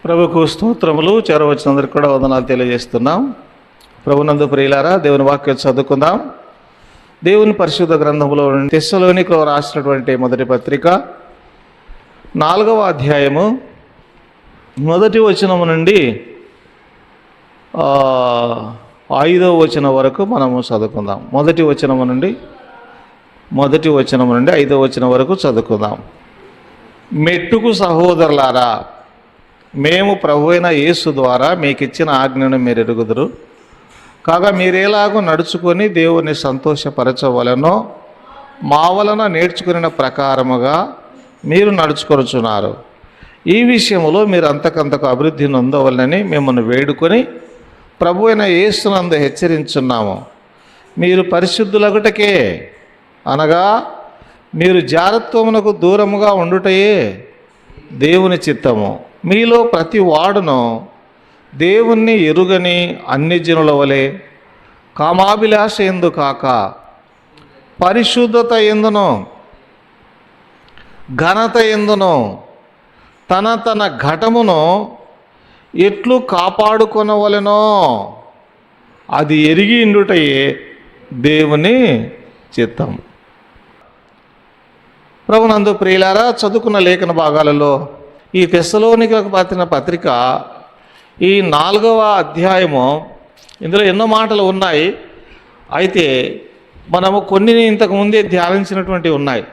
ప్రభుకు స్తోత్రములు. చేరవచ్చినందరికీ కూడా వందనాలు తెలియజేస్తున్నాం. ప్రభునందు ప్రియులారా, దేవుని వాక్యం చదువుకుందాం. దేవుని పరిశుద్ధ గ్రంథంలో తెస్సలోనికలో రాసినటువంటి మొదటి పత్రిక 4వ అధ్యాయము 1వ వచనము నుండి 5వ వచనం వరకు మనము చదువుకుందాం. మొదటి వచనము నుండి 5వ వచనం వరకు చదువుకుందాం. మెట్టుకు సహోదరులారా, మేము ప్రభు అయిన యేసు ద్వారా మీకు ఇచ్చిన ఆజ్ఞను మీరు ఎరుగుదురు. కాగా మీరేలాగో నడుచుకొని దేవుని సంతోషపరచవలనో మా వలన నేర్చుకున్న ప్రకారముగా మీరు నడుచుకొనుచున్నారు. ఈ విషయంలో మీరు అంతకంతకు అభివృద్ధి నొందవలనని మిమ్మల్ని వేడుకొని ప్రభు అయిన యేసునందు హెచ్చరించున్నాము. మీరు పరిశుద్ధులగుటకే, అనగా మీరు జారత్వమునకు దూరముగా ఉండుటయే దేవుని చిత్తము. మీలో ప్రతి వాడును దేవుణ్ణి ఎరుగని అన్ని జనుల వలె కామాభిలాష ఎందు కాక పరిశుద్ధత ఎందును ఘనత ఎందును తన ఘటమును ఎట్లు కాపాడుకొనవలెనో అది ఎరిగి ఉండుటయే దేవుని చిత్తం. ప్రభునందు ప్రియులారా, చదువుకున్న లేఖన భాగాలలో ఈ తెస్సలోనికలకు రాసిన పత్రిక ఈ 4వ అధ్యాయము, ఇందులో ఎన్నో మాటలు ఉన్నాయి. అయితే మనము కొన్ని ఇంతకుముందే ధ్యానించినటువంటివి ఉన్నాయి.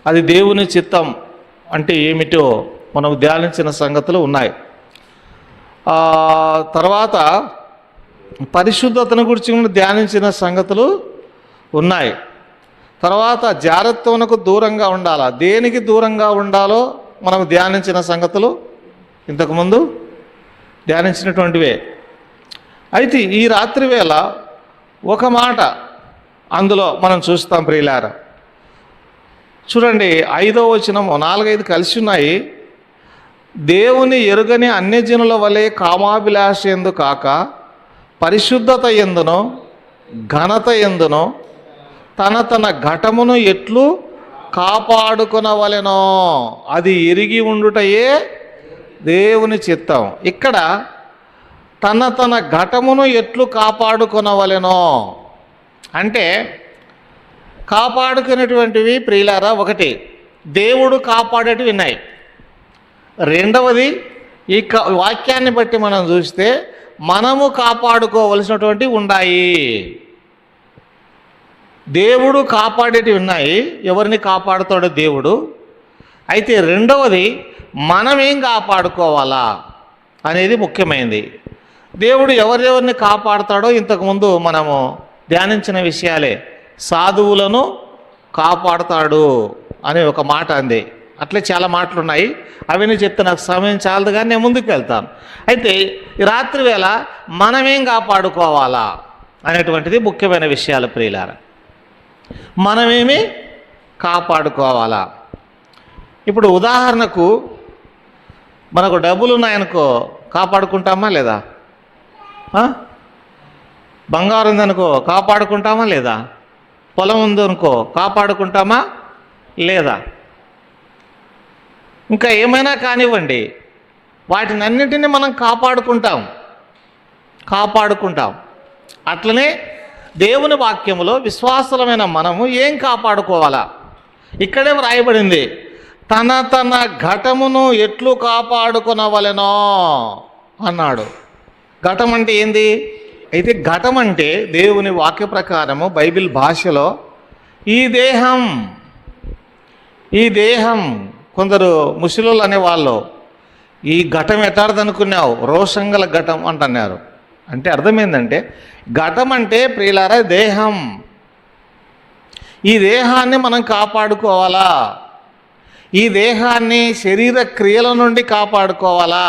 అది దేవుని చిత్తం అంటే ఏమిటో మనం ధ్యానించిన సంగతులు ఉన్నాయి. తర్వాత పరిశుద్ధతను గురించి ధ్యానించిన సంగతులు ఉన్నాయి. తర్వాత జారత్వమునకు దూరంగా ఉండాలా, దేనికి దూరంగా ఉండాలో మనం ధ్యానించిన సంగతులు ఇంతకుముందు ధ్యానించినటువంటివే. అయితే ఈ రాత్రి వేళ ఒక మాట అందులో మనం చూస్తాం ప్రియులారా. చూడండి, 5వ వచనం 4-5 కలిసి ఉన్నాయి. దేవుని ఎరుగని అన్యజనుల వలె కామాభిలాష ఎందు కాక పరిశుద్ధత ఎందునో ఘనత ఎందునో తన ఘటమును ఎట్లు కాపాడుకొనవలెనో అది ఎరిగి ఉండుటయే దేవుని చిత్తం. ఇక్కడ తన ఘటమును ఎట్లు కాపాడుకొనవలెనో అంటే కాపాడుకునేటువంటివి ప్రియులారా, ఒకటి దేవుడు కాపాడేటివి ఉన్నాయి. రెండవది ఈ వాక్యాన్ని బట్టి మనం చూస్తే మనము కాపాడుకోవలసినటువంటివి ఉన్నాయి. దేవుడు కాపాడేటివి ఉన్నాయి, ఎవరిని కాపాడుతాడో దేవుడు. అయితే రెండవది మనమేం కాపాడుకోవాలా అనేది ముఖ్యమైనది. దేవుడు ఎవరెవరిని కాపాడుతాడో ఇంతకుముందు మనము ధ్యానించిన విషయాలే. సాధువులను కాపాడుతాడు అనే ఒక మాట అంది. అట్లే చాలా మాటలు ఉన్నాయి, అవన్నీ చెప్తే నాకు సమయం చాలదు, కానీ నేను ముందుకు వెళ్తాను. అయితే ఈ రాత్రి వేళ మనమేం కాపాడుకోవాలా అనేటువంటిది ముఖ్యమైన విషయాలు ప్రియులారా. మనమేమి కాపాడుకోవాలా? ఇప్పుడు ఉదాహరణకు మనకు డబ్బులు ఉన్నాయనుకో, కాపాడుకుంటామా లేదా? బంగారం ఉందనుకో, కాపాడుకుంటామా లేదా? పొలం ఉందనుకో, కాపాడుకుంటామా లేదా? ఇంకా ఏమైనా కానివ్వండి, వాటిని అన్నింటినీ మనం కాపాడుకుంటాం. అట్లనే దేవుని వాక్యములో విశ్వాసులమైన మనము ఏం కాపాడుకోవాలా? ఇక్కడే వ్రాయబడింది, తన ఘటమును ఎట్లు కాపాడుకొనవలెనో అన్నాడు. ఘటం అంటే ఏంది? అయితే ఘటం అంటే దేవుని వాక్య ప్రకారము బైబిల్ భాషలో ఈ దేహం కొందరు ముసలోళ్ళు అనేవాళ్ళు ఈ ఘటం ఎట్టాడదనుకున్నావు, రోషంగల ఘటం అంటున్నారు. అంటే అర్థం ఏంటంటే, ఘటం అంటే ప్రియులారా దేహం. ఈ దేహాన్ని మనం కాపాడుకోవాలా, ఈ దేహాన్ని శరీర క్రియల నుండి కాపాడుకోవాలా,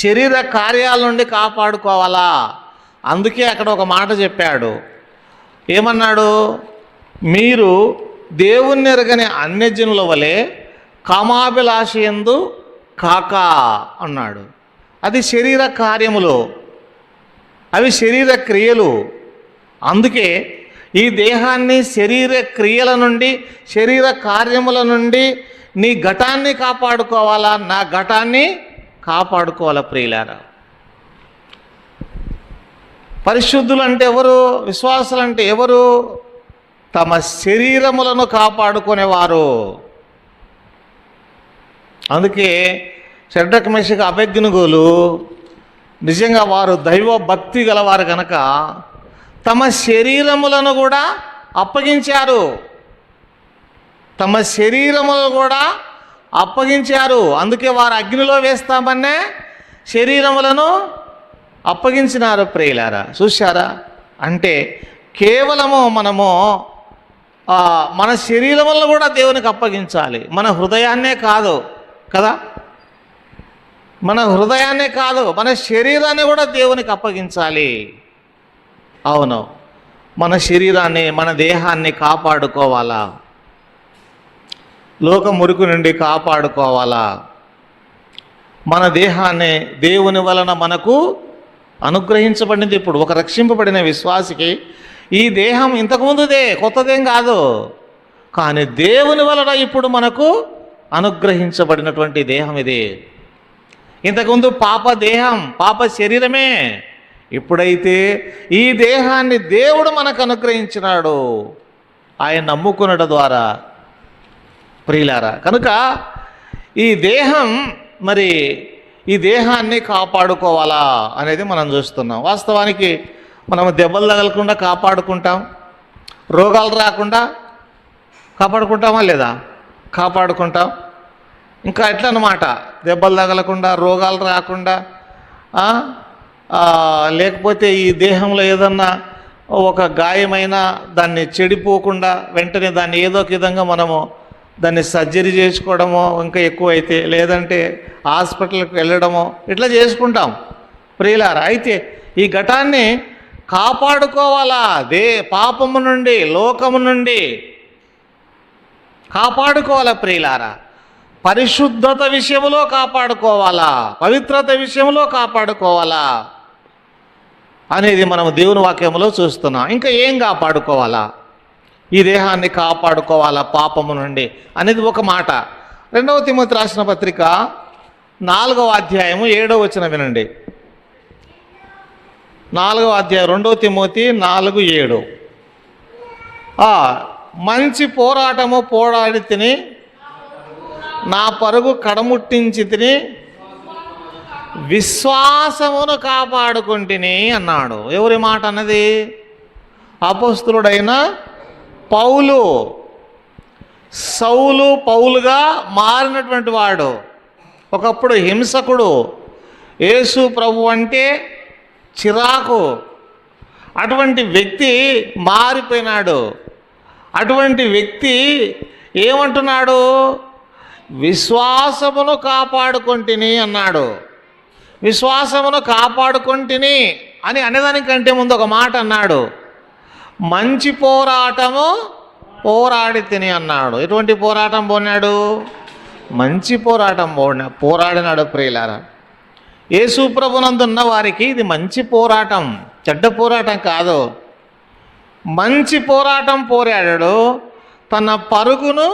శరీర కార్యాల నుండి కాపాడుకోవాలా. అందుకే అక్కడ ఒక మాట చెప్పాడు. ఏమన్నాడు? మీరు దేవుణ్ణి ఎరగని అన్యజనుల వలె కామాభిలాష యందు కాక అన్నాడు. అది శరీర కార్యములు, అవి శరీర క్రియలు. అందుకే ఈ దేహాన్ని శరీర క్రియల నుండి, శరీర కార్యముల నుండి నీ ఘటాన్ని కాపాడుకోవాలా, నా ఘటాన్ని కాపాడుకోవాలి ప్రియులారా. పరిశుద్ధులు అంటే ఎవరు? విశ్వాసులు అంటే ఎవరు? తమ శరీరములను కాపాడుకునేవారు. అందుకే షడ్రక్ మెషక్ అబేద్నెగోలు నిజంగా వారు దైవ భక్తి గలవారు కనుక తమ శరీరములను కూడా అప్పగించారు. తమ శరీరములను కూడా అప్పగించారు. అందుకే వారు అగ్నిలో వేస్తామనే శరీరములను అప్పగించినారు ప్రియులారా. చూశారా? అంటే కేవలము మనము మన శరీరములను కూడా దేవునికి అప్పగించాలి. మన హృదయాన్నే కాదు కదా, మన హృదయాన్నే కాదు, మన శరీరాన్ని కూడా దేవునికి అప్పగించాలి. అవును, మన శరీరాన్ని, మన దేహాన్ని కాపాడుకోవాలా, లోక మురికి నుండి కాపాడుకోవాలా. మన దేహాన్ని దేవుని వలన మనకు అనుగ్రహించబడింది. ఇప్పుడు ఒక రక్షింపబడిన విశ్వాసికి ఈ దేహం ఇంతకుముందుదే, కొత్తదేం కాదు, కానీ దేవుని వలన ఇప్పుడు మనకు అనుగ్రహించబడినటువంటి దేహం ఇది. ఇంతకుముందు పాప దేహం, పాప శరీరమే. ఇప్పుడైతే ఈ దేహాన్ని దేవుడు మనకు అనుగ్రహించినాడు ఆయన నమ్ముకునడం ద్వారా ప్రియులారా. కనుక ఈ దేహం, మరి ఈ దేహాన్ని కాపాడుకోవాలా అనేది మనం చూస్తున్నాం. వాస్తవానికి మనం దెబ్బలు తగలకుండా కాపాడుకుంటాం, రోగాలు రాకుండా కాపాడుకుంటామా లేదా? కాపాడుకుంటాం. ఇంకా ఎట్లా అన్నమాట, దెబ్బలు తగలకుండా, రోగాలు రాకుండా, లేకపోతే ఈ దేహంలో ఏదన్నా ఒక గాయమైనా దాన్ని చెడిపోకుండా వెంటనే దాన్ని ఏదో ఒక విధంగా మనము దాన్ని సర్జరీ చేసుకోవడమో, ఇంకా ఎక్కువైతే లేదంటే హాస్పిటల్కి వెళ్ళడమో ఇట్లా చేసుకుంటాం ప్రియులారా. అయితే ఈ ఘటాన్ని కాపాడుకోవాలా, పాపము నుండి, లోకము నుండి కాపాడుకోవాలా ప్రియులారా. పరిశుద్ధత విషయంలో కాపాడుకోవాలా, పవిత్రత విషయంలో కాపాడుకోవాలా అనేది మనం దేవుని వాక్యంలో చూస్తున్నాం. ఇంకా ఏం కాపాడుకోవాలా? ఈ దేహాన్ని కాపాడుకోవాలా పాపము నుండి అనేది ఒక మాట. 2వ తిమోతి రాసిన పత్రిక 4వ అధ్యాయము 7వ వచనం వినండి. 4వ అధ్యాయం 2వ తిమోతి 4:7. మంచి పోరాటము పోరాడి తిని నా పరుగు కడముట్టించి తిని విశ్వాసమును కాపాడుకుంటుని అన్నాడు. ఎవరి మాట అన్నది? అపోస్తలుడైన పౌలు. సౌలు పౌలుగా మారినటువంటి వాడు, ఒకప్పుడు హింసకుడు, యేసు ప్రభు అంటే చిరాకు, అటువంటి వ్యక్తి మారిపోయినాడు. అటువంటి వ్యక్తి ఏమంటున్నాడు? విశ్వాసమును కాపాడుకుంటుని అన్నాడు. విశ్వాసమును కాపాడుకుంటుని అని అనేదానికంటే ముందు ఒక మాట అన్నాడు, మంచి పోరాటము పోరాడి తిని అన్నాడు. ఎటువంటి పోరాటం పోనాడు? మంచి పోరాటం పోరాడినాడు ప్రియులారా. యేసు ప్రభునందున్న వారికి ఇది మంచి పోరాటం, చెడ్డ పోరాటం కాదు. మంచి పోరాటం పోరాడాడు. తన పరుగును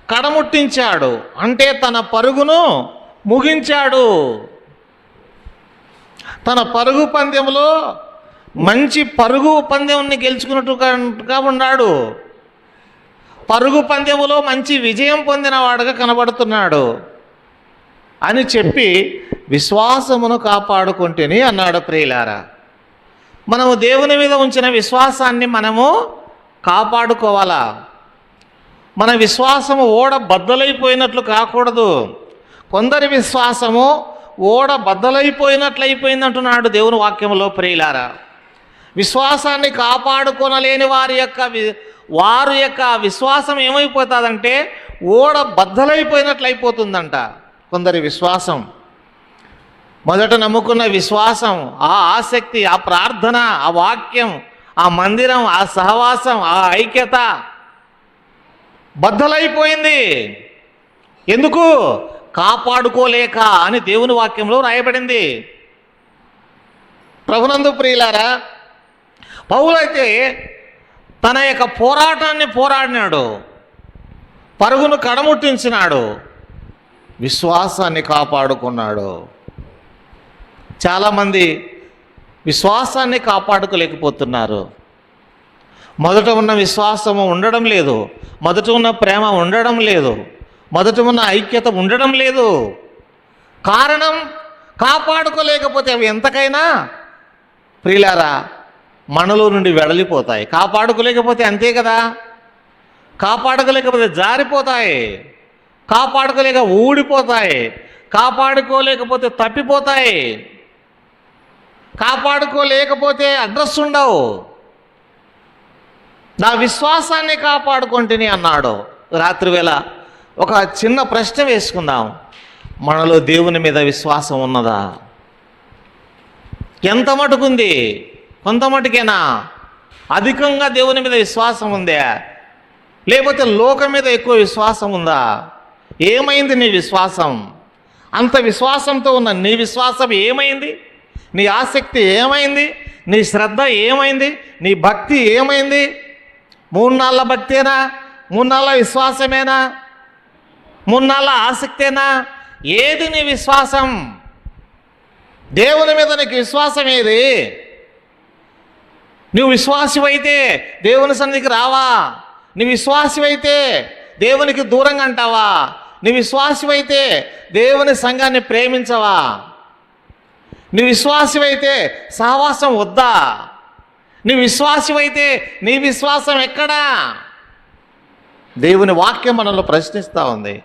కడముట్టించాడు, అంటే తన పరుగును ముగించాడు. తన పరుగు పందెంలో మంచి పరుగు పందెంని గెలుచుకున్నట్టుగా ఉన్నాడు. పరుగు పందెములో మంచి విజయం పొందిన వాడుగా కనబడుతున్నాడు అని చెప్పి విశ్వాసమును కాపాడుకుంటేని అన్నాడు ప్రియులారా. మనము దేవుని మీద ఉంచిన విశ్వాసాన్ని మనము కాపాడుకోవాలా. మన విశ్వాసము ఓడ బద్దలైపోయినట్లు కాకూడదు. కొందరి విశ్వాసము ఓడ బద్దలైపోయినట్లు అయిపోయిందంటున్నాడు దేవుని వాక్యంలో ప్రియులారా. విశ్వాసాన్ని కాపాడుకొనలేని వారి యొక్క విశ్వాసం ఏమైపోతుందంటే ఓడ బద్దలైపోయినట్లు అయిపోతుందంట. కొందరి విశ్వాసం, మొదట నమ్ముకున్న విశ్వాసం, ఆ ఆసక్తి, ఆ ప్రార్థన, ఆ వాక్యం, ఆ మందిరం, ఆ సహవాసం, ఆ ఐక్యత బద్దలైపోయింది. ఎందుకు? కాపాడుకోలేక అని దేవుని వాక్యంలో రాయబడింది. ప్రభునందు ప్రియులారా, పౌలైతే తన యొక్క పోరాటాన్ని పోరాడినాడు, పరుగును కడముట్టించినాడు, విశ్వాసాన్ని కాపాడుకున్నాడు. చాలామంది విశ్వాసాన్ని కాపాడుకోలేకపోతున్నారు. మొదట ఉన్న విశ్వాసము ఉండడం లేదు, మొదట ఉన్న ప్రేమ ఉండడం లేదు, మొదట ఉన్న ఐక్యత ఉండడం లేదు. కారణం, కాపాడుకోలేకపోతే అవి ఎంతకైనా ప్రియులారా మనలో నుండి వెడలిపోతాయి. కాపాడుకోలేకపోతే అంతే కదా, కాపాడుకోలేకపోతే జారిపోతాయి, కాపాడుకోలేక ఊడిపోతాయి, కాపాడుకోలేకపోతే తప్పిపోతాయి, కాపాడుకోలేకపోతే అడ్రస్ ఉండవు. నా విశ్వాసాన్ని కాపాడుకుంటుని అన్నాడు. రాత్రివేళ ఒక చిన్న ప్రశ్న వేసుకుందాం. మనలో దేవుని మీద విశ్వాసం ఉన్నదా? ఎంత మటుకుంది? కొంత మటుకేనా? అధికంగా దేవుని మీద విశ్వాసం ఉందా, లేకపోతే లోకం మీద ఎక్కువ విశ్వాసం ఉందా? ఏమైంది నీ విశ్వాసం? అంత విశ్వాసంతో ఉన్న నీ విశ్వాసం ఏమైంది? నీ ఆసక్తి ఏమైంది? నీ శ్రద్ధ ఏమైంది? నీ భక్తి ఏమైంది? 3 నాళ్ళ భక్తేనా? 3 నాళ్ళ విశ్వాసమేనా? 3 నాళ్ళ ఆసక్తేనా? ఏది నీ విశ్వాసం? దేవుని మీద నీకు విశ్వాసం ఏది? నువ్వు విశ్వాసివైతే దేవుని సన్నిధికి రావా? నీ విశ్వాసివైతే దేవునికి దూరంగా అంటావా? నీ విశ్వాసివైతే దేవుని సంఘాన్ని ప్రేమించవా? నీ విశ్వాసివైతే సహవాసం వద్దా? నీ విశ్వాసివైతే నీ విశ్వాసం ఎక్కడా? దేవుని వాక్యం మనల్ని ప్రశ్నిస్తూ ఉంది.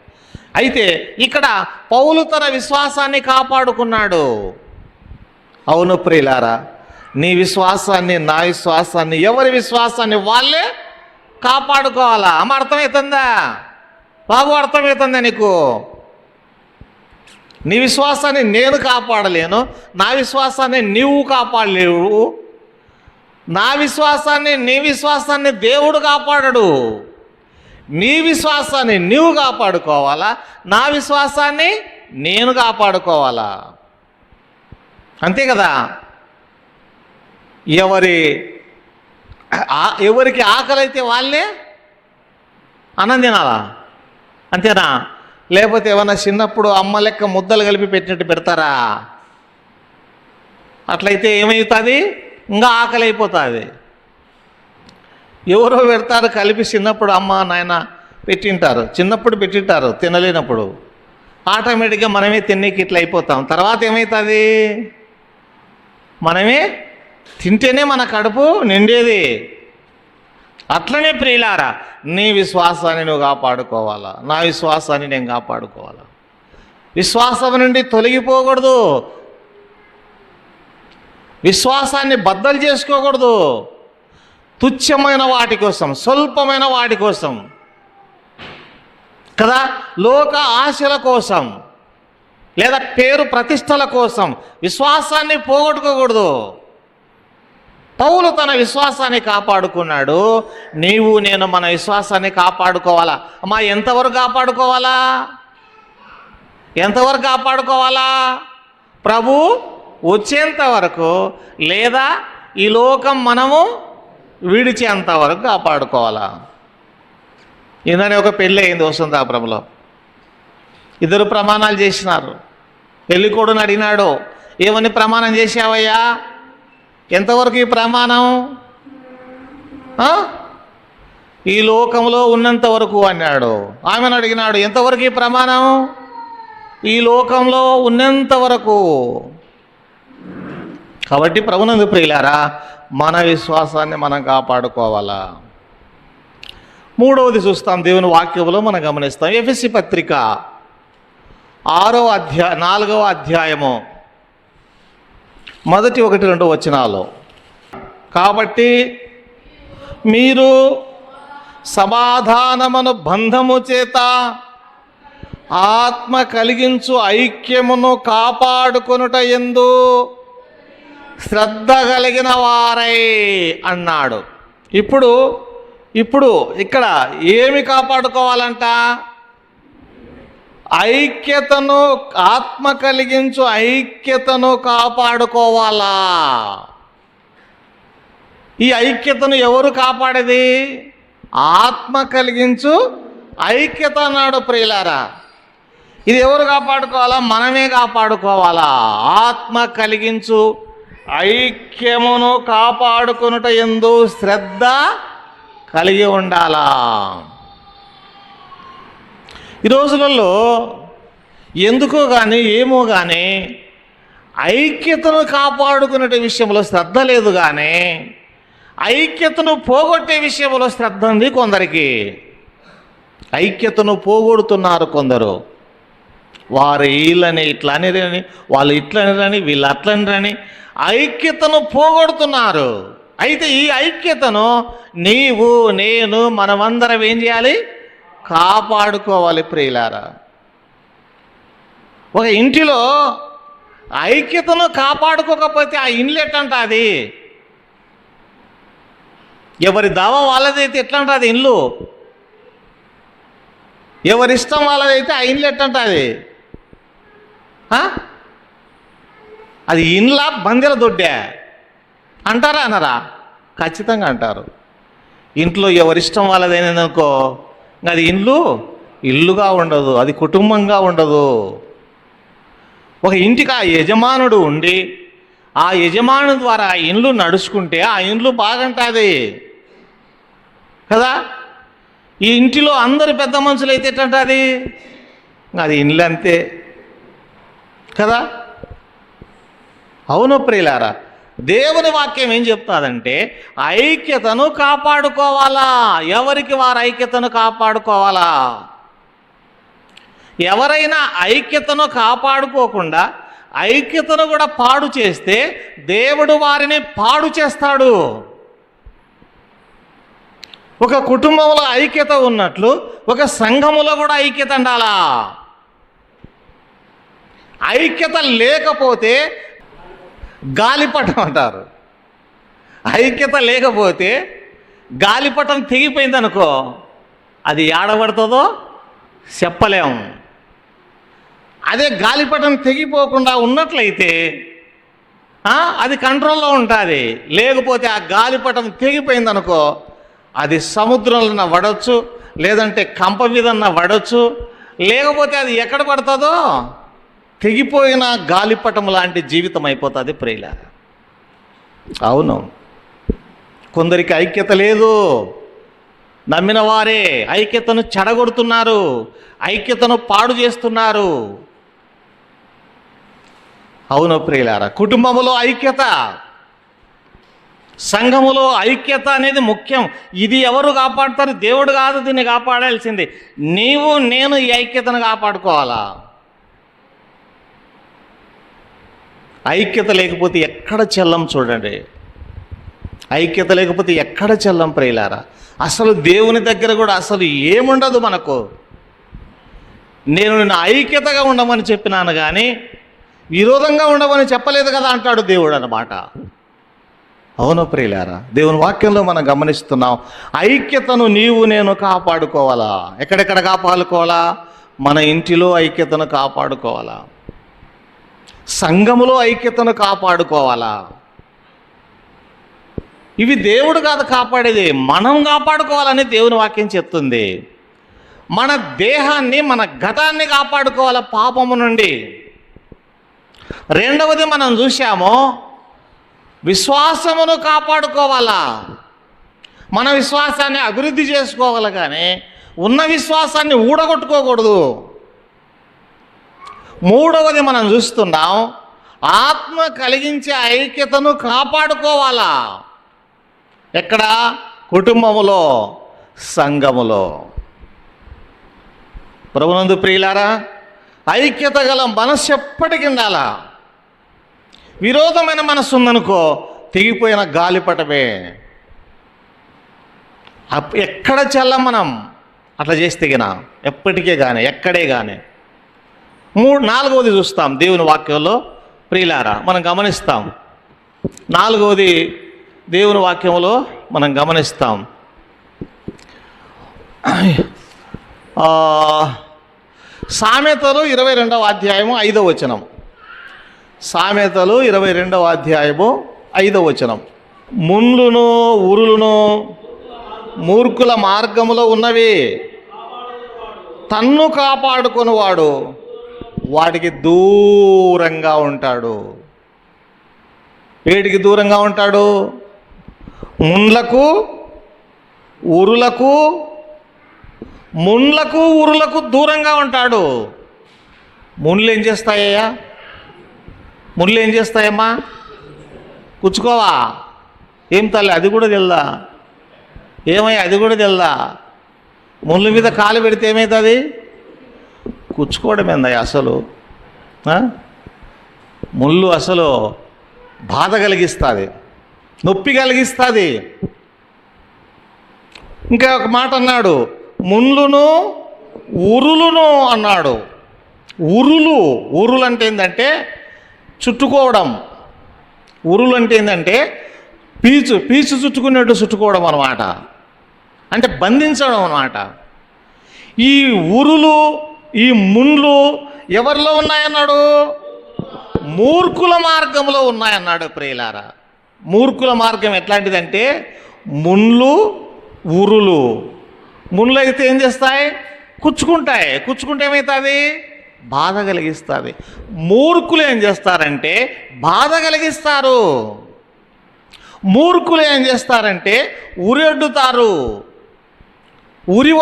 అయితే ఇక్కడ పౌలు తన విశ్వాసాన్ని కాపాడుకున్నాడు. అవును ప్రియులారా, నీ విశ్వాసాన్ని, నా విశ్వాసాన్ని, ఎవరి విశ్వాసాన్ని వాళ్ళే కాపాడుకోవాలా? అమ్మ, అర్థమవుతుందా బాబు? అర్థమవుతుందా నీకు? నీ విశ్వాసాన్ని నేను కాపాడలేను, నా విశ్వాసాన్ని నీవు కాపాడలేవు. నా విశ్వాసాన్ని, నీ విశ్వాసాన్ని దేవుడు కాపాడడు. నీ విశ్వాసాన్ని నీవు కాపాడుకోవాలా, నా విశ్వాసాన్ని నేను కాపాడుకోవాలా? అంతే కదా. ఎవరికి ఆకలి అయితే వాళ్ళే అన్నం తినాలా, అంతేనా? లేకపోతే ఏమన్నా చిన్నప్పుడు అమ్మ లెక్క ముద్దలు కలిపి పెట్టినట్టు పెడతారా? అట్లయితే ఏమవుతుంది? ఇంకా ఆకలి అయిపోతుంది. ఎవరో పెడతారు కలిపి, చిన్నప్పుడు అమ్మ నాయన పెట్టింటారు, చిన్నప్పుడు పెట్టింటారు, తినలేనప్పుడు ఆటోమేటిక్గా మనమే తినేకి ఇట్లా అయిపోతాం. తర్వాత ఏమవుతుంది? మనమే తింటేనే మన కడుపు నిండేది. అట్లనే ప్రియులారా, నీ విశ్వాసాన్ని నువ్వు కాపాడుకోవాలా, నా విశ్వాసాన్ని నేను కాపాడుకోవాలా. విశ్వాసం నుండి తొలగిపోకూడదు, విశ్వాసాన్ని బద్దలు చేసుకోకూడదు. తుచ్చమైన వాటి కోసం, స్వల్పమైన వాటి కోసం కదా, లోక ఆశల కోసం లేదా పేరు ప్రతిష్టల కోసం విశ్వాసాన్ని పోగొట్టుకోకూడదు. పౌలు తన విశ్వాసాన్ని కాపాడుకున్నాడు. నీవు నేను మన విశ్వాసాన్ని కాపాడుకోవాలా. అమ్మా, ఎంతవరకు కాపాడుకోవాలా? ఎంతవరకు కాపాడుకోవాలా? ప్రభు వచ్చేంత వరకు, లేదా ఈ లోకం మనము విడిచేంత వరకు కాపాడుకోవాలా. ఇందనే ఒక పెళ్ళి అయింది వసంతాపురంలో. 2 ప్రమాణాలు చేసినారు. పెళ్ళి కొడుకుని అడిగినాడు, ఏమని ప్రమాణం చేసావయ్యా? ఎంతవరకు ఈ ప్రమాణం? ఈ లోకంలో ఉన్నంత వరకు అన్నాడు. ఆమెను అడిగినాడు, ఎంతవరకు ఈ ప్రమాణం? ఈ లోకంలో ఉన్నంత వరకు. కాబట్టి ప్రభునందు ప్రియులారా, మన విశ్వాసాన్ని మనం కాపాడుకోవాలా. 3వది చూస్తాం, దేవుని వాక్యంలో మనం గమనిస్తాం. ఎఫెసీ పత్రిక 4వ అధ్యాయము 1-2 వచనాలు. కాబట్టి మీరు సమాధానమును బంధము చేత ఆత్మ కలిగించు ఐక్యమును కాపాడుకొనుట యందు శ్రద్ధ కలిగిన వారై అన్నాడు. ఇప్పుడు ఇక్కడ ఏమి కాపాడుకోవాలంట? ఐక్యతను, ఆత్మ కలిగించు ఐక్యతను కాపాడుకోవాలా. ఈ ఐక్యతను ఎవరు కాపాడేది? ఆత్మ కలిగించు ఐక్యత అన్నాడు ప్రియులారా. ఇది ఎవరు కాపాడుకోవాలా? మనమే కాపాడుకోవాలా. ఆత్మ కలిగించు ఐక్యమును కాపాడుకొనుట యందు శ్రద్ధ కలిగి ఉండాలా. ఈ రోజులలో ఎందుకో కానీ ఏమో కానీ ఐక్యతను కాపాడుకునే విషయంలో శ్రద్ధ లేదు, కానీ ఐక్యతను పోగొట్టే విషయంలో శ్రద్ధ ఉంది కొందరికి. ఐక్యతను పోగొడుతున్నారు కొందరు. వారు వీళ్ళని ఇట్లా అనేరని, వాళ్ళు ఇట్లనిరని, వీళ్ళు అట్లనిరని ఐక్యతను పోగొడుతున్నారు. అయితే ఈ ఐక్యతను నీవు నేను మనమందరం ఏం చేయాలి? కాపాడుకోవాలి ప్రియులారా. ఒక ఇంటిలో ఐక్యతను కాపాడుకోకపోతే ఆ ఇల్లు ఎట్లంట? అది ఎవరి దావ వాళ్ళదైతే ఎట్లంట అది ఇల్లు, ఎవరిష్టం వాళ్ళదైతే ఆ ఇల్లు ఎట్లంట అది ఇండ్లా బందెల దొడ్డే అంటారా అనరా? ఖచ్చితంగా అంటారు. ఇంట్లో ఎవరిష్టం వాళ్ళదైనదనుకో అది ఇల్లుగా ఉండదు, అది కుటుంబంగా ఉండదు. ఒక ఇంటికి ఆ యజమానుడు ఉండి ఆ యజమాను ద్వారా ఆ ఇండ్లు నడుచుకుంటే ఆ ఇండ్లు బాగుంటుంది కదా. ఈ ఇంటిలో అందరు పెద్ద మనుషులు అయితే ఎట్లంటుంది? అది ఇండ్లు అంతే కదా. అవును ప్రియులారా, దేవుని వాక్యం ఏం చెప్తాదంటే ఐక్యతను కాపాడుకోవాలా. ఎవరికి వారు ఐక్యతను కాపాడుకోవాలా. ఎవరైనా ఐక్యతను కాపాడుకోకుండా ఐక్యతను కూడా పాడు చేస్తే దేవుడు వారిని పాడు చేస్తాడు. ఒక కుటుంబంలో ఐక్యత ఉన్నట్లు ఒక సంఘములో కూడా ఐక్యత ఉండాలా. ఐక్యత లేకపోతే గాలిపటం అంటారు. ఐక్యత లేకపోతే గాలిపటం తెగిపోయిందనుకో, అది ఏడబడుతుందో చెప్పలేము. అదే గాలిపటం తెగిపోకుండా ఉన్నట్లయితే అది కంట్రోల్లో ఉంటుంది. లేకపోతే ఆ గాలిపటం తెగిపోయిందనుకో, అది సముద్రంలో పడవచ్చు, లేదంటే కంప మీద పడవచ్చు, లేకపోతే అది ఎక్కడ పడుతుందో తెగిపోయిన గాలిపటం లాంటి జీవితం అయిపోతుంది ప్రియుల. అవును, కొందరికి ఐక్యత లేదు. నమ్మిన వారే ఐక్యతను చెడగొడుతున్నారు, ఐక్యతను పాడు చేస్తున్నారు. అవును ప్రియులారా, కుటుంబములో ఐక్యత, సంఘములో ఐక్యత అనేది ముఖ్యం. ఇది ఎవరు కాపాడుతారు? దేవుడు కాదు దీన్ని కాపాడాల్సింది. నీవు నేను ఈ ఐక్యతను కాపాడుకోవాలా. ఐక్యత లేకపోతే ఎక్కడ చెల్లం చూడండి. ఐక్యత లేకపోతే ఎక్కడ చెల్లం ప్రియులారా. అసలు దేవుని దగ్గర కూడా అసలు ఏముండదు మనకు. నేను నిన్ను ఐక్యతగా ఉండమని చెప్పినాను కానీ విరోధంగా ఉండమని చెప్పలేదు కదా అంటాడు దేవుడు అన్నమాట. అవును ప్రియులారా, దేవుని వాక్యంలో మనం గమనిస్తున్నాం. ఐక్యతను నీవు నేను కాపాడుకోవాలా. ఎక్కడెక్కడ కాపాడుకోవాలా? మన ఇంటిలో ఐక్యతను కాపాడుకోవాలా, సంఘములో ఐక్యతను కాపాడుకోవాలా. ఇవి దేవుడు కాదు కాపాడేది, మనం కాపాడుకోవాలని దేవుని వాక్యం చెప్తుంది. మన దేహాన్ని, మన గతాన్ని కాపాడుకోవాలా పాపము నుండి. రెండవది మనం చూసాము, విశ్వాసమును కాపాడుకోవాలా. మన విశ్వాసాన్ని అభివృద్ధి చేసుకోవాలి, కానీ ఉన్న విశ్వాసాన్ని ఊడగొట్టుకోకూడదు. మూడవది మనం చూస్తున్నాం, ఆత్మ కలిగించే ఐక్యతను కాపాడుకోవాలా. ఎక్కడ? కుటుంబములో, సంఘములో. ప్రభునందు ప్రియులారా, ఐక్యత గల మనస్సు ఎప్పటికి ఉండాలా. విరోధమైన మనస్సు ఉందనుకో, తెగిపోయిన గాలిపటమే. ఎక్కడ చెల్లం మనం అట్లా చేస్తే గిన ఎప్పటికే కానీ ఎక్కడే కానీ. నాలుగవది చూస్తాం దేవుని వాక్యంలో ప్రియులారా, మనం గమనిస్తాం. నాలుగవది దేవుని వాక్యంలో మనం గమనిస్తాం. సామెతలు 22వ అధ్యాయము 5వ వచనం. సామెతలు 22వ అధ్యాయము 5వ వచనం. మున్లును ఉరులును మూర్ఖుల మార్గములో ఉన్నవి, తన్ను కాపాడుకొనివాడు వాటికి దూరంగా ఉంటాడు. వేడికి దూరంగా ఉంటాడు? ముండ్లకు ఉరులకు దూరంగా ఉంటాడు. ముళ్ళు ఏం చేస్తాయ్యా? ముళ్ళు ఏం చేస్తాయమ్మా? కుచ్చుకోవా? ఏం తల్లి, అది కూడా తెల్దా? ఏమయ్యా, అది కూడా తెల్దా? ముళ్ళు మీద కాలు పెడితే ఏమవుతుంది? కుచ్చుకోవడమేందయ్యా అసలు. ముళ్ళు అసలు బాధ కలిగిస్తుంది, నొప్పి కలిగిస్తుంది. ఇంకా ఒక మాట అన్నాడు, ముళ్ళును ఉరులును అన్నాడు. ఉరులు అంటే ఏంటంటే చుట్టుకోవడం. ఉరులు అంటే ఏంటంటే పీచు చుట్టుకున్నట్టు చుట్టుకోవడం అన్నమాట, అంటే బంధించడం అన్నమాట. ఈ ఉరులు, ఈ ముళ్ళు ఎవరిలో ఉన్నాయన్నాడు? మూర్ఖుల మార్గంలో ఉన్నాయన్నాడు. ప్రియులారా, మూర్ఖుల మార్గం ఎట్లాంటిదంటే ముళ్ళు, ఉరులు. ముళ్ళు అయితే ఏం చేస్తాయి? కుచ్చుకుంటాయి. కుచ్చుకుంటే ఏమవుతుంది? బాధ కలిగిస్తుంది. మూర్ఖులు ఏం చేస్తారంటే బాధ కలిగిస్తారు. మూర్ఖులు ఏం చేస్తారంటే ఉరి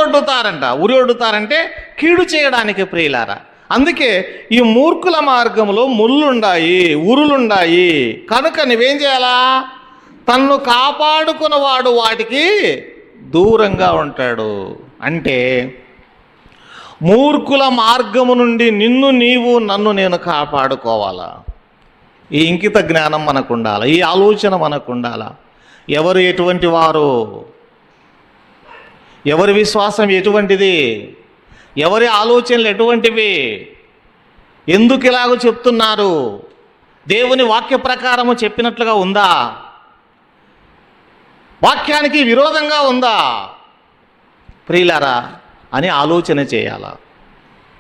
ఒడ్డుతారంటే కీడు చేయడానికి. ప్రియులారా, అందుకే ఈ మూర్ఖుల మార్గంలో ముళ్ళుండాయి, ఉరులుండాయి. కనుక నువ్వేం చేయాలా? తన్ను కాపాడుకున్నవాడు వాటికి దూరంగా ఉంటాడు. అంటే మూర్ఖుల మార్గము నుండి నన్ను నేను కాపాడుకోవాలా? ఈ ఇంకిత జ్ఞానం మనకు ఉండాలి, ఈ ఆలోచన మనకు ఉండాలా? ఎవరు ఎటువంటి వారు, ఎవరి విశ్వాసం ఎటువంటిది, ఎవరి ఆలోచనలు ఎటువంటివి, ఎందుకు ఇలాగో చెప్తున్నారు, దేవుని వాక్య ప్రకారము చెప్పినట్లుగా ఉందా, వాక్యానికి విరోధంగా ఉందా ప్రియులారా అని ఆలోచన చేయాలా.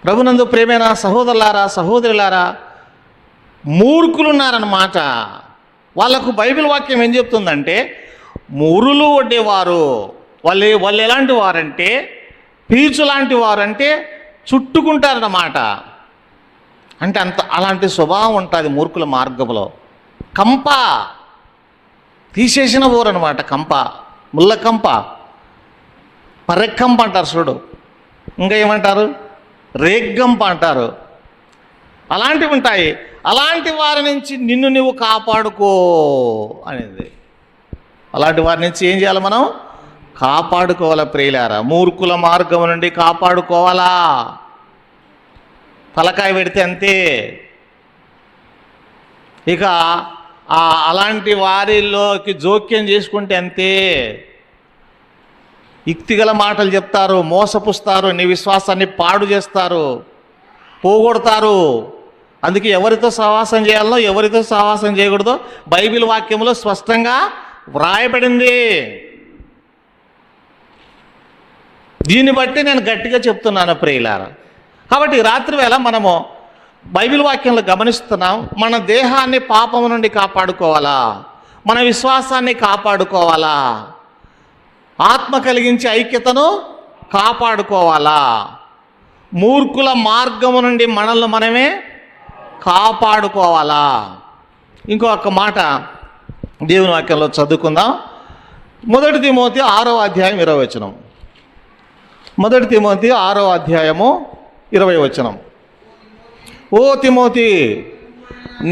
ప్రభునందు ప్రియమైన సహోదరులారా, సహోదరులారా, మూర్ఖులున్నారన్నమాట. వాళ్ళకు బైబిల్ వాక్యం ఏం చెప్తుందంటే ఉరులు ఒడ్డేవారు వాళ్ళు ఎలాంటి వారంటే పీచు లాంటి వారంటే చుట్టుకుంటారన్నమాట. అంటే అలాంటి స్వభావం ఉంటుంది మూర్ఖుల మార్గంలో. కంప తీసేసిన ఊరనమాట. కంప, ముళ్ళ కంప, పరెక్కంప అంటారు చూడు, ఇంకా ఏమంటారు? రేగ్గంప అంటారు. అలాంటివి ఉంటాయి. అలాంటి వారి నుంచి నువ్వు కాపాడుకో అనేది. అలాంటి వారి నుంచి ఏం చేయాలి? మనం కాపాడుకోవాలా ప్రియులారా. మూర్ఖుల మార్గం నుండి కాపాడుకోవాలా. తలకాయ పెడితే అంతే. ఇక అలాంటి వారిలోకి జోక్యం చేసుకుంటే అంతే. యుక్తిగల మాటలు చెప్తారు, మోసపుస్తారు, నీ విశ్వాసాన్ని పాడు చేస్తారు, పోగొడతారు. అందుకే ఎవరితో సహవాసం చేయాలో ఎవరితో సహవాసం చేయకూడదో బైబిల్ వాక్యంలో స్పష్టంగా వ్రాయబడింది. దీన్ని బట్టి నేను గట్టిగా చెప్తున్నాను ప్రియులారా. కాబట్టి రాత్రి వేళ మనము బైబిల్ వాక్యంలో గమనిస్తున్నాం. మన దేహాన్ని పాపము నుండి కాపాడుకోవాలా, మన విశ్వాసాన్ని కాపాడుకోవాలా, ఆత్మ కలిగించే ఐక్యతను కాపాడుకోవాలా, మూర్ఖుల మార్గము నుండి మనల్ని మనమే కాపాడుకోవాలా. ఇంకొక మాట దేవుని వాక్యంలో చదువుకుందాం. 1 తిమోతి 6వ అధ్యాయం 20వ వచనం. 1 తిమోతి 6వ అధ్యాయము 20వ వచనం. ఓ తిమోతి,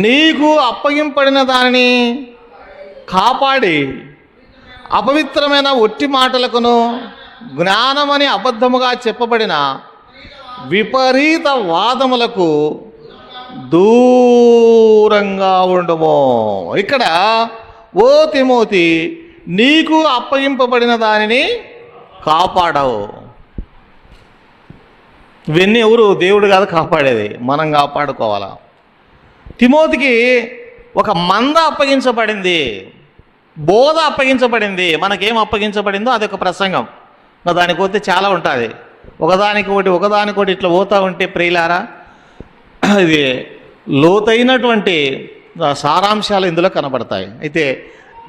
నీకు అప్పగింపడిన దానిని కాపాడి అపవిత్రమైన ఒట్టి మాటలకును జ్ఞానమని అబద్ధముగా చెప్పబడిన విపరీత వాదములకు దూరంగా ఉండము. ఇక్కడ ఓ తిమోతి, నీకు అప్పగింపబడిన దానిని కాపాడవు. ఇవన్నీ ఎవరు? దేవుడు కాదు కాపాడేది, మనం కాపాడుకోవాలా. తిమోతికి ఒక మంద అప్పగించబడింది, బోధ అప్పగించబడింది. మనకేం అప్పగించబడిందో అదొక ప్రసంగం. దానికి పోతే చాలా ఉంటుంది. ఒకదానికొకటి ఇట్లా పోతూ ఉంటే ప్రియులారా, ఇది లోతైనటువంటి సారాంశాలు ఇందులో కనబడతాయి. అయితే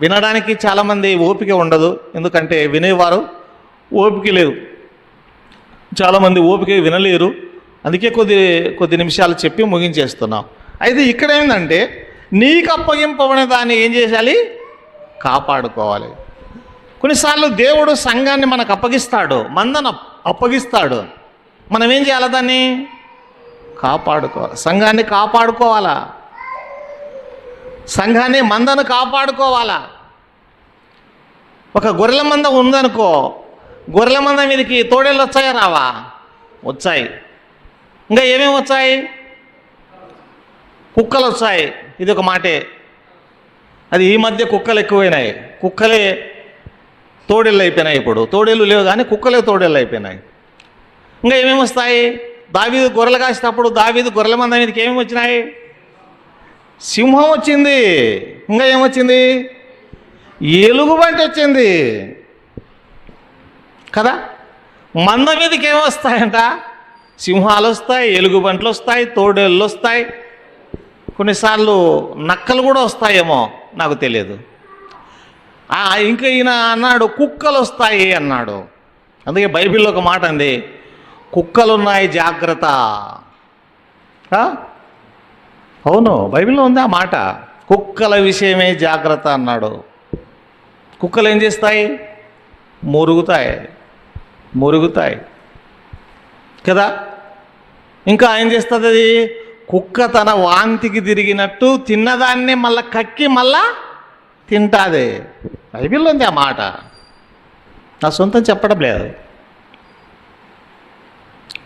వినడానికి చాలామంది ఓపిక ఉండదు, ఎందుకంటే వినేవారు ఓపిక లేదు. చాలామంది ఓపిక వినలేరు, అందుకే కొద్ది నిమిషాలు చెప్పి ముగించేస్తున్నాం. అయితే ఇక్కడ ఏంటంటే నీకు అప్పగింపబడిన దాన్ని ఏం చేయాలి? కాపాడుకోవాలి. కొన్నిసార్లు దేవుడు సంఘాన్ని మనకు అప్పగిస్తాడు, మందను అప్పగిస్తాడు. మనం ఏం చేయాలి? దాన్ని కాపాడుకోవాలి. సంఘాన్ని కాపాడుకోవాలా? సంఘాన్ని మందను కాపాడుకోవాలా? ఒక గొర్రెల మంద ఉందనుకో, గొర్రెల మంద మీదకి తోడేళ్ళు వచ్చాయా? రావా? వచ్చాయి. ఇంకా ఏమేమి వచ్చాయి? కుక్కలు వచ్చాయి. ఇది ఒక మాటే. అది ఈ మధ్య కుక్కలు ఎక్కువైనాయి. కుక్కలే తోడేళ్ళు అయిపోయినాయి. ఇప్పుడు తోడేళ్ళు లేవు కానీ కుక్కలే తోడేళ్ళు అయిపోయినాయి. ఇంకా ఏమేమి వస్తాయి? దావీదు గొర్రెలు కాసేటప్పుడు దావీదు గొర్రెల మంద మీదకి ఏమేమి వచ్చినాయి? సింహం వచ్చింది. ఇంకా ఏమొచ్చింది? ఎలుగుబంటి వచ్చింది కదా. మంద మీదకి ఏమి వస్తాయంట? సింహాలు వస్తాయి, ఎలుగుబంట్లు వస్తాయి, తోడేళ్ళు వస్తాయి, కొన్నిసార్లు నక్కలు కూడా వస్తాయేమో, నాకు తెలియదు. ఇంకా ఈయన అన్నాడు కుక్కలు వస్తాయి అన్నాడు. అందుకే బైబిల్లో ఒక మాట అంది, కుక్కలున్నాయి జాగ్రత్త. అవును, బైబిల్లో ఉంది ఆ మాట. కుక్కల విషయమే జాగ్రత్త అన్నాడు. కుక్కలు ఏం చేస్తాయి? మురుగుతాయి కదా. ఇంకా ఏం చేస్తుంది అది? కుక్క తన వాంతికి తిరిగినట్టు తిన్నదాన్ని మళ్ళా కక్కి మళ్ళా తింటాది. బైబిల్లో ఉంది ఆ మాట, నా సొంతం చెప్పడం లేదు.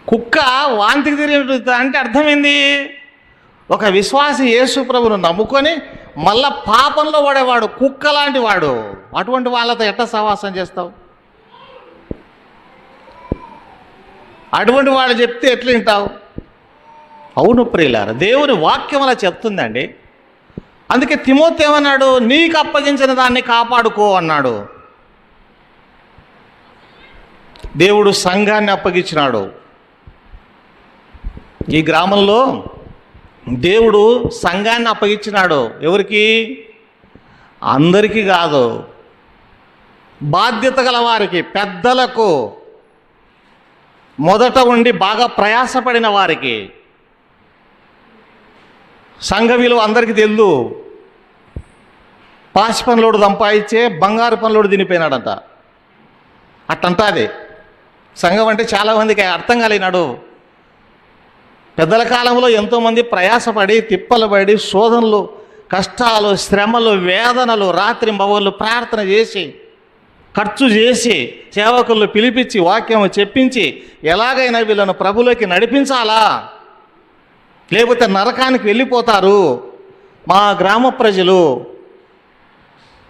కుక్క వాంతికి తిరిగినట్టు అంటే అర్థమైంది, ఒక విశ్వాసి యేసు ప్రభువును నమ్ముకొని మళ్ళా పాపంలో పడేవాడు కుక్క లాంటి వాడు. అటువంటి వాళ్ళతో ఎట్లా సహవాసం చేస్తావు? అటువంటి వాళ్ళు చెప్తే ఎట్లా వింటావు? అవును ప్రియులారా, దేవుని వాక్యం అలా చెప్తుందండి. అందుకే తిమోతి ఏమన్నాడు? నీకు అప్పగించిన దాన్ని కాపాడుకో అన్నాడు. దేవుడు సంఘాన్ని అప్పగించినాడు. ఈ గ్రామంలో దేవుడు సంఘాన్ని అప్పగించినాడు. ఎవరికి? అందరికీ కాదు, బాధ్యత గల వారికి, పెద్దలకు, మొదట ఉండి బాగా ప్రయాసపడిన వారికి. సంఘ విలువ అందరికీ తెలుదు. పాసి పనులోడు సంపాదించే బంగారు పనులోడు తినిపోయినాడంట. అట్టంటాది సంఘం అంటే చాలామందికి అర్థం కలిగినాడు. పెద్దల కాలంలో ఎంతోమంది ప్రయాసపడి తిప్పలు పడి శోధనలు, కష్టాలు, శ్రమలు, వేదనలు, రాత్రి మగళ్ళు ప్రార్థన చేసి, ఖర్చు చేసి, సేవకులను పిలిపించి వాక్యం చెప్పించి ఎలాగైనా వీళ్ళను ప్రభులోకి నడిపించాలా, లేకపోతే నరకానికి వెళ్ళిపోతారు మా గ్రామ ప్రజలు,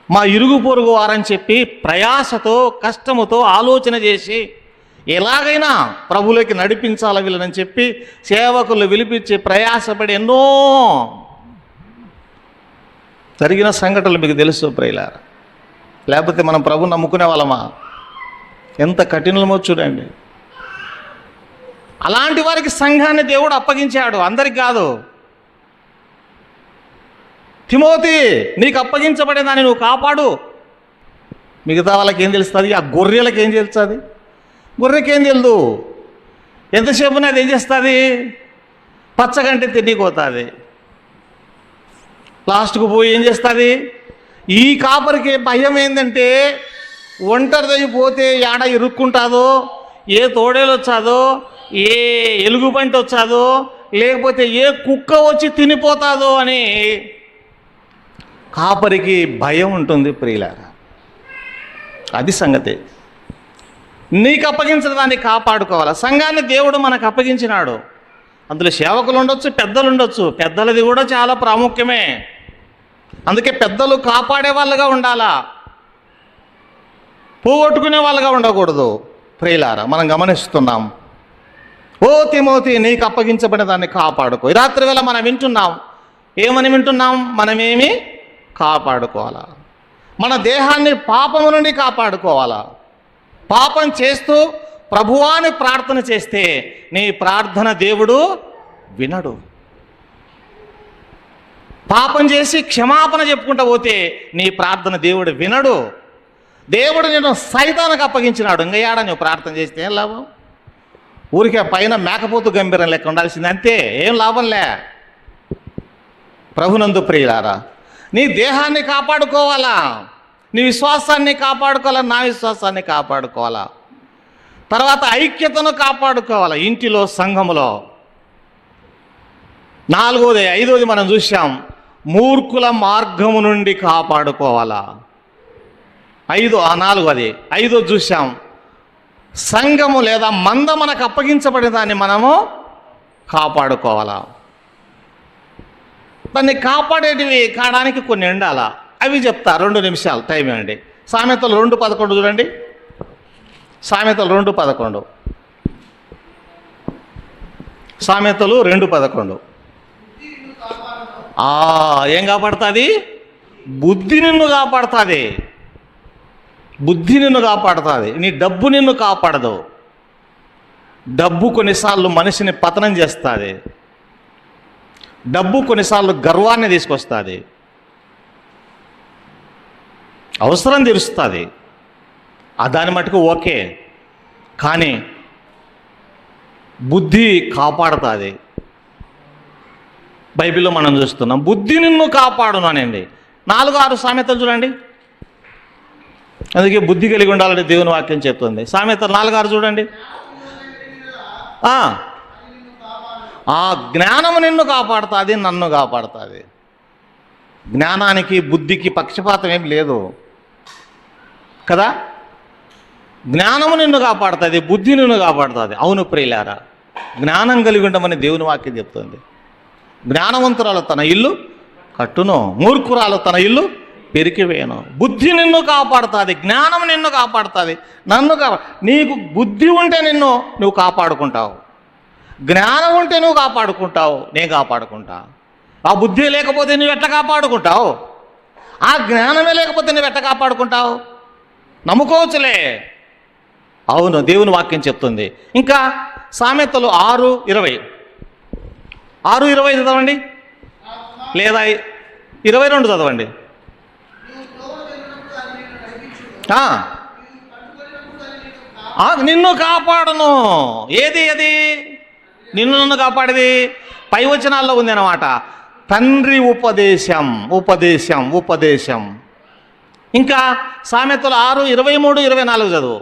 మా ఇరుగు పొరుగు వారని చెప్పి ప్రయాసతో కష్టముతో ఆలోచన చేసి ఎలాగైనా ప్రభులోకి నడిపించాల వీళ్ళని చెప్పి సేవకులు పిలిపించి ప్రయాసపడి ఎన్నో జరిగిన సంఘటనలు మీకు తెలుసు ప్రియులారా. లేకపోతే మనం ప్రభుని నమ్ముకునే వాళ్ళమా? ఎంత కఠినమో చూడండి. అలాంటి వారికి సంఘాన్ని దేవుడు అప్పగించాడు, అందరికి కాదు. తిమోతి, నీకు అప్పగించబడేదాన్ని నువ్వు కాపాడు. మిగతా వాళ్ళకి ఏం తెలుస్తుంది? ఆ గొర్రెలకి ఏం తెలుస్తుంది? గొర్రెకేం తెలుదు. ఎంతసేపు అది ఏం చేస్తుంది? పచ్చగంటే తినిపోతుంది. లాస్ట్కు పోయి ఏం చేస్తుంది? ఈ కాపరికి భయం ఏంటంటే ఒంటరిదై పోతే ఏడ ఇరుక్కుంటుందో, ఏ తోడేలు వచ్చాదో, ఏ ఎలుగుబంటి వచ్చాదో, లేకపోతే ఏ కుక్క వచ్చి తినిపోతాదో అని కాపరికి భయం ఉంటుంది ప్రియులారా. అది సంగతి. నీకు అప్పగించిన దాన్ని కాపాడుకోవాలి. సంఘాన్ని దేవుడు మనకు అప్పగించినాడు. అందులో సేవకులు ఉండొచ్చు, పెద్దలు ఉండొచ్చు. పెద్దలది కూడా చాలా ప్రాముఖ్యమే. అందుకే పెద్దలు కాపాడే వాళ్ళుగా ఉండాలా, పోగొట్టుకునే వాళ్ళుగా ఉండకూడదు ప్రియులారా. మనం గమనిస్తున్నాం. ఓ తిమోతి, నీకు అప్పగించబడిన దాన్ని కాపాడుకో. ఈ రాత్రి వేళ మనం వింటున్నాం. ఏమని వింటున్నాం? మనమేమి కాపాడుకోవాలా? మన దేహాన్ని పాపము నుండి కాపాడుకోవాలా. పాపం చేస్తూ ప్రభువాని ప్రార్థన చేస్తే నీ ప్రార్థన దేవుడు వినడు. పాపం చేసి క్షమాపణ చెప్పుకుంటూ పోతే నీ ప్రార్థన దేవుడు వినడు. దేవుడు నేను సైతానికి అప్పగించినాడు. ఇంకా ఏడా నువ్వు ప్రార్థన చేస్తే ఏం లాభం? ఊరికే పైన మేకపోతు గంభీరం లెక్క ఉండాల్సింది, అంతే, ఏం లాభంలే. ప్రభునందు ప్రియులారా, నీ దేహాన్ని కాపాడుకోవాలా, నీ విశ్వాసాన్ని కాపాడుకోవాలా, నా విశ్వాసాన్ని కాపాడుకోవాలా, తర్వాత ఐక్యతను కాపాడుకోవాలా ఇంటిలో, సంఘములో. 4వది 5వది మనం చూసాం, మూర్ఖుల మార్గము నుండి కాపాడుకోవాలా. 4వది 5 చూసాం, సంఘము లేదా మంద మనకు అప్పగించబడిన దాన్ని మనము కాపాడుకోవాలా. దాన్ని కాపాడేటివి కావడానికి కొన్ని ఉండాలా, అవి చెప్తా. 2 నిమిషాలు టైం ఇవ్వండి. సామెతలు 2:11 చూడండి. సామెతలు 2:11. సామెతలు 2:11. ఏం కాపాడుతుంది? బుద్ధి నిన్ను కాపాడుతుంది. బుద్ధి నిన్ను కాపాడుతుంది, నీ డబ్బు నిన్ను కాపాడదు. డబ్బు కొన్నిసార్లు మనిషిని పతనం చేస్తుంది. డబ్బు కొన్నిసార్లు గర్వాన్ని తీసుకొస్తుంది, అవసరం తీరుస్తుంది, దాని మటుకు ఓకే. కానీ బుద్ధి కాపాడుతుంది. బైబిల్లో మనం చూస్తున్నాం, బుద్ధి నిన్ను కాపాడును అనండి. 4-6 సామెతలు చూడండి. అందుకే బుద్ధి కలిగి ఉండాలని దేవుని వాక్యం చెప్తుంది. సామెతలు 4-6 చూడండి. ఆ జ్ఞానము నిన్ను కాపాడుతుంది, నన్ను కాపాడుతుంది. జ్ఞానానికి బుద్ధికి పక్షపాతం ఏం లేదు కదా. జ్ఞానము నిన్ను కాపాడుతుంది, బుద్ధి నిన్ను కాపాడుతుంది. అవును ప్రియులారా, జ్ఞానం కలిగి ఉండమని దేవుని వాక్యం చెప్తుంది. జ్ఞానవంతురాలు తన ఇల్లు కట్టును, మూర్ఖురాలు తన ఇల్లు పెరికివేయను. బుద్ధి నిన్ను కాపాడుతుంది, జ్ఞానం నిన్ను కాపాడుతుంది, నన్ను నీకు బుద్ధి ఉంటే నువ్వు కాపాడుకుంటావు, జ్ఞానం ఉంటే నువ్వు కాపాడుకుంటావు, నేను కాపాడుకుంటా. ఆ బుద్ధి లేకపోతే నువ్వు ఎట్లా కాపాడుకుంటావు? ఆ జ్ఞానమే లేకపోతే నువ్వు ఎట్లా కాపాడుకుంటావు? నమ్ముకోవచ్చులే. అవును, దేవుని వాక్యం చెప్తుంది. ఇంకా సామెతలు 6:20. 6:20 చదవండి, లేదా 22 చదవండి. నిన్ను కాపాడును. ఏది నన్ను కాపాడేది? పై వచనాల్లో ఉంది అన్నమాట. తండ్రి ఉపదేశం, ఉపదేశం, ఉపదేశం. ఇంకా సామెతలు 6:23, 24 చదువు.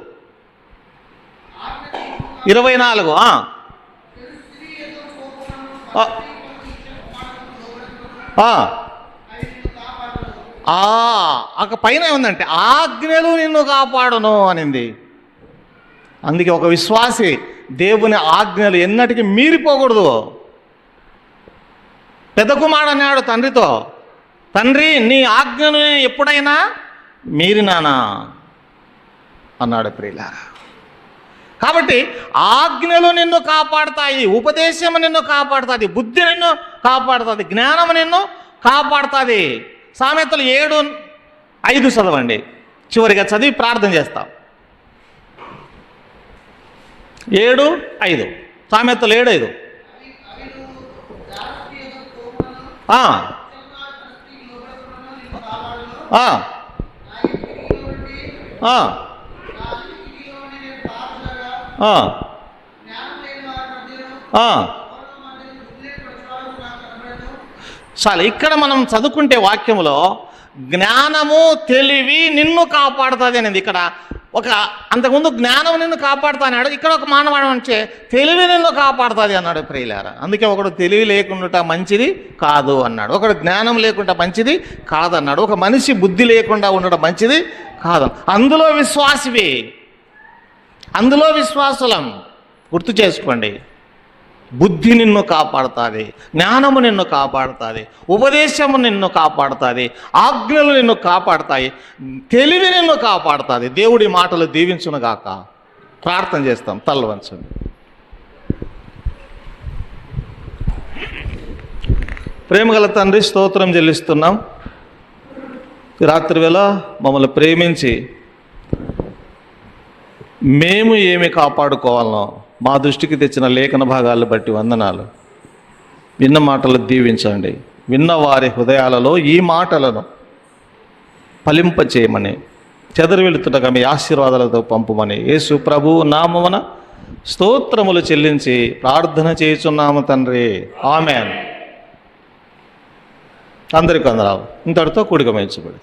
24. అక్కడ పైన ఏముందంటే ఆజ్ఞలు నిన్ను కాపాడును అనింది. అందుకే ఒక విశ్వాసి దేవుని ఆజ్ఞలు ఎన్నటికీ మీరిపోకూడదు. పెద్ద కుమారుడు అన్నాడు తండ్రితో, తండ్రి నీ ఆజ్ఞను ఎప్పుడైనా మీరినానా అన్నాడు ప్రియులారా. కాబట్టి ఆజ్ఞలు నిన్ను కాపాడుతాయి, ఉపదేశము నిన్ను కాపాడుతుంది, బుద్ధి నిన్ను కాపాడుతుంది, జ్ఞానము నిన్ను కాపాడుతుంది. సామెతలు 7:5 చదవండి. చివరిగా చదివి ప్రార్థన చేస్తాం. 7:5 సామెతలు 7:5. చాలు. ఇక్కడ మనం చదువుకుంటే వాక్యంలో జ్ఞానము తెలివి నిన్ను కాపాడుతుంది అనేది. ఇక్కడ ఒక అంతకుముందు జ్ఞానం నిన్ను కాపాడుతా అన్నాడు, ఇక్కడ ఒక మానవాడు అంటే తెలివి నిన్ను కాపాడుతుంది అన్నాడు ప్రియులారా. అందుకే ఒకడు తెలివి లేకుండా మంచిది కాదు అన్నాడు, ఒకడు జ్ఞానం లేకుండా మంచిది కాదన్నాడు, ఒక మనిషి బుద్ధి లేకుండా ఉండడం మంచిది కాదు. అందులో విశ్వాసివి, అందులో విశ్వాసులం. గుర్తు చేసుకోండి. బుద్ధి నిన్ను కాపాడుతుంది, జ్ఞానము నిన్ను కాపాడుతుంది, ఉపదేశము నిన్ను కాపాడుతుంది, ఆజ్ఞలు నిన్ను కాపాడుతాయి, తెలివి నిన్ను కాపాడుతుంది. దేవుడి మాటలు దీవించునుగాక. ప్రార్థన చేస్తాం. తల్ల వంచండి. ప్రేమగల తండ్రి, స్తోత్రం చెల్లిస్తున్నాం. రాత్రి వేళ మమ్మల్ని ప్రేమించి మేము ఏమి కాపాడుకోవాలనో మా దృష్టికి తెచ్చిన లేఖన భాగాలను బట్టి వందనాలు. విన్న మాటలు దీవించండి. విన్న వారి హృదయాలలో ఈ మాటలను ఫలింపచేయమని, చెదరు వెళుతుండగా మీ ఆశీర్వాదాలతో పంపుమని యేసు ప్రభువు నామమున స్తోత్రములు చెల్లించి ప్రార్థన చేయుచున్నాము తండ్రి, ఆమేన్. అందరికీ వందనాలు. ఇంతటితో కూడిక ముగించబడింది.